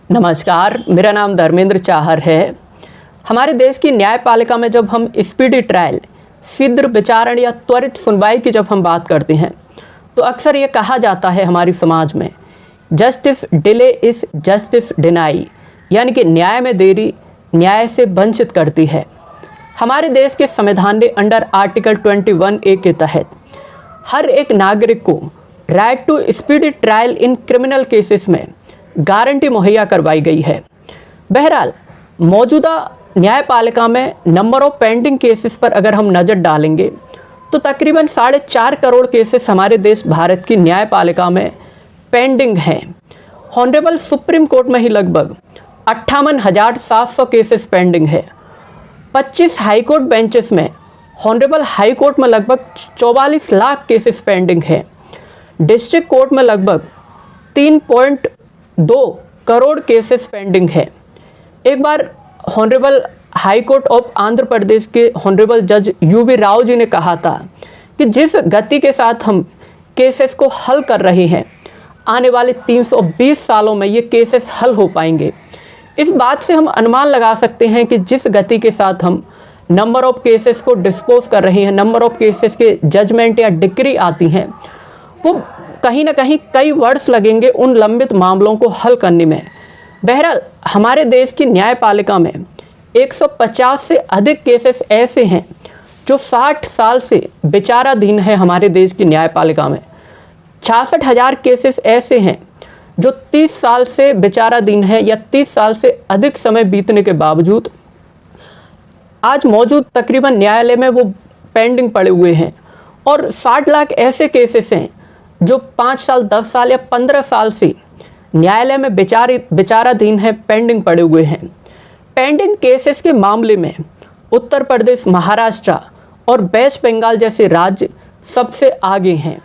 नमस्कार, मेरा नाम धर्मेंद्र चाहर है। हमारे देश की न्यायपालिका में जब हम स्पीडी ट्रायल, शीघ्र विचारण या त्वरित सुनवाई की जब हम बात करते हैं तो अक्सर ये कहा जाता है हमारी समाज में, justice delay is justice deny, यानी कि न्याय में देरी न्याय से वंचित करती है। हमारे देश के संविधान ने अंडर आर्टिकल 21A के तहत हर एक नागरिक को right to speedy trial in criminal cases में गारंटी मुहैया करवाई गई है। बहरहाल मौजूदा न्यायपालिका में नंबर ऑफ पेंडिंग केसेस पर अगर हम नज़र डालेंगे तो तकरीबन 4.5 करोड़ केसेस हमारे देश भारत की न्यायपालिका में पेंडिंग हैं। ऑनरेबल सुप्रीम कोर्ट में ही लगभग 58,700 केसेस पेंडिंग है। 25 हाईकोर्ट बेंचेस में ऑनरेबल हाई कोर्ट में लगभग 44 लाख केसेस पेंडिंग है। डिस्ट्रिक्ट कोर्ट में लगभग 3.2 करोड़ केसेस पेंडिंग है। एक बार honourable high court of Andhra Pradesh के ऑनरेबल जज UV राव जी ने कहा था कि जिस गति के साथ हम केसेस को हल कर रहे हैं, आने वाले 320 सालों में ये केसेस हल हो पाएंगे। इस बात से हम अनुमान लगा सकते हैं कि जिस गति के साथ हम नंबर ऑफ केसेस को डिस्पोज कर रहे हैं, नंबर ऑफ केसेस के जजमेंट या डिक्री आती हैं, वो कहीं ना कहीं कई वर्ष लगेंगे उन लंबित मामलों को हल करने में। बहरहाल हमारे देश की न्यायपालिका में 150 से अधिक केसेस ऐसे हैं जो 60 साल से विचाराधीन है। हमारे देश की न्यायपालिका में 66,000 केसेस ऐसे हैं जो 30 साल से विचाराधीन है या 30 साल से अधिक समय बीतने के बावजूद आज मौजूद तकरीबन न्यायालय में वो पेंडिंग पड़े हुए हैं। और 60 लाख ऐसे केसेस हैं जो 5 साल, 10 साल या 15 साल से न्यायालय में विचाराधीन है, पेंडिंग पड़े हुए हैं। पेंडिंग केसेस के मामले में उत्तर प्रदेश, महाराष्ट्र और वेस्ट बंगाल जैसे राज्य सबसे आगे हैं।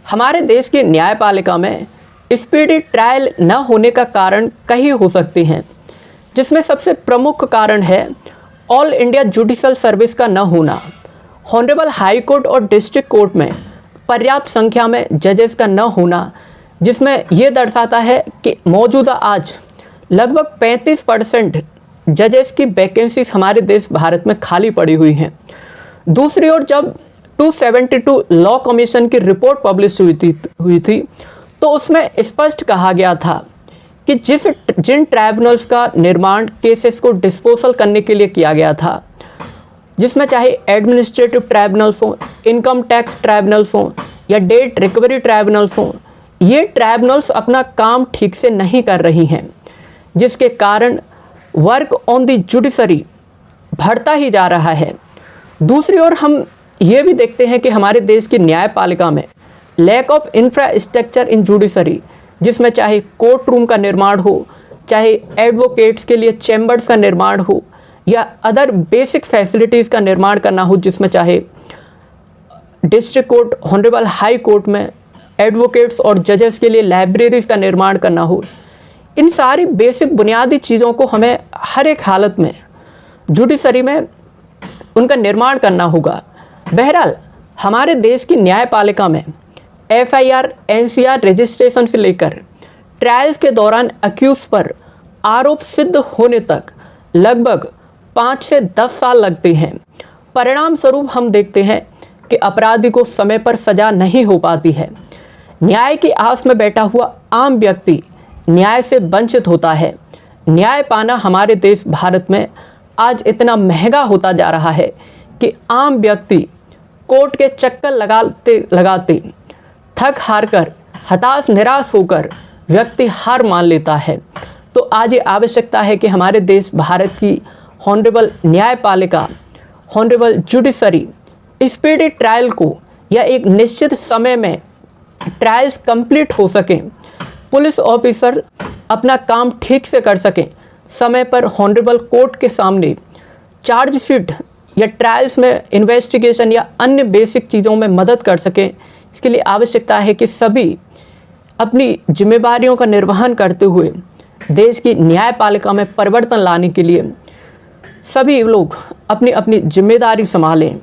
हमारे देश की न्यायपालिका में स्पीडी ट्रायल न होने का कारण कई हो सकते हैं, जिसमें सबसे प्रमुख कारण है ऑल इंडिया जुडिशल सर्विस का न होना। ऑनरेबल हाई कोर्ट और डिस्ट्रिक्ट कोर्ट में पर्याप्त संख्या में जजेस का न होना, जिसमें यह दर्शाता है कि मौजूदा आज लगभग 35% जजेस की वैकेंसीज हमारे देश भारत में खाली पड़ी हुई हैं। दूसरी ओर जब 272 लॉ कमीशन की रिपोर्ट पब्लिश हुई थी तो उसमें स्पष्ट कहा गया था कि जिन ट्राइब्यूनल्स का निर्माण केसेस को डिस्पोजल करने के लिए किया गया था, जिसमें चाहे एडमिनिस्ट्रेटिव ट्राइब्यूनल्स हों, इनकम टैक्स ट्राइब्यूनल्स हों या डेट रिकवरी ट्राइब्यूनल्स हों, ये ट्राइब्यूनल्स अपना काम ठीक से नहीं कर रही हैं, जिसके कारण वर्क ऑन द जुडिशरी बढ़ता ही जा रहा है। दूसरी ओर हम ये भी देखते हैं कि हमारे देश की न्यायपालिका में lack of infrastructure in judiciary, जिसमें चाहे कोर्ट रूम का निर्माण हो, चाहे एडवोकेट्स के लिए चैम्बर्स का निर्माण हो या अदर बेसिक फैसिलिटीज़ का निर्माण करना हो, जिसमें चाहे district court, honourable high court में एडवोकेट्स और जजेस के लिए लाइब्रेरीज का निर्माण करना हो। इन सारी बेसिक बुनियादी चीज़ों को हमें हर एक हालत में जुडिशरी में उनका निर्माण करना होगा। बहरहाल हमारे देश की न्यायपालिका में FIR, NCR रजिस्ट्रेशन से लेकर ट्रायल्स के दौरान अक्यूज पर आरोप सिद्ध होने तक लगभग 5 से 10 साल लगते हैं। परिणाम स्वरूप हम देखते हैं कि अपराधी को समय पर सजा नहीं हो पाती है। न्याय की आस में बैठा हुआ आम व्यक्ति न्याय से वंचित होता है। न्याय पाना हमारे देश भारत में आज इतना महंगा होता जा रहा है कि आम व्यक्ति कोर्ट के चक्कर लगाते थक हार कर, हताश निराश होकर व्यक्ति हार मान लेता है। तो आज ये आवश्यकता है कि हमारे देश भारत की ऑनरेबल न्यायपालिका, ऑनरेबल जुडिशरी स्पीडी ट्रायल को या एक निश्चित समय में ट्रायल्स कंप्लीट हो सकें, पुलिस ऑफिसर अपना काम ठीक से कर सकें, समय पर ऑनरेबल कोर्ट के सामने चार्जशीट या ट्रायल्स में इन्वेस्टिगेशन या अन्य बेसिक चीज़ों में मदद कर सकें। इसके लिए आवश्यकता है कि सभी अपनी जिम्मेदारियों का निर्वहन करते हुए देश की न्यायपालिका में परिवर्तन लाने के लिए सभी लोग अपनी अपनी जिम्मेदारी संभालें।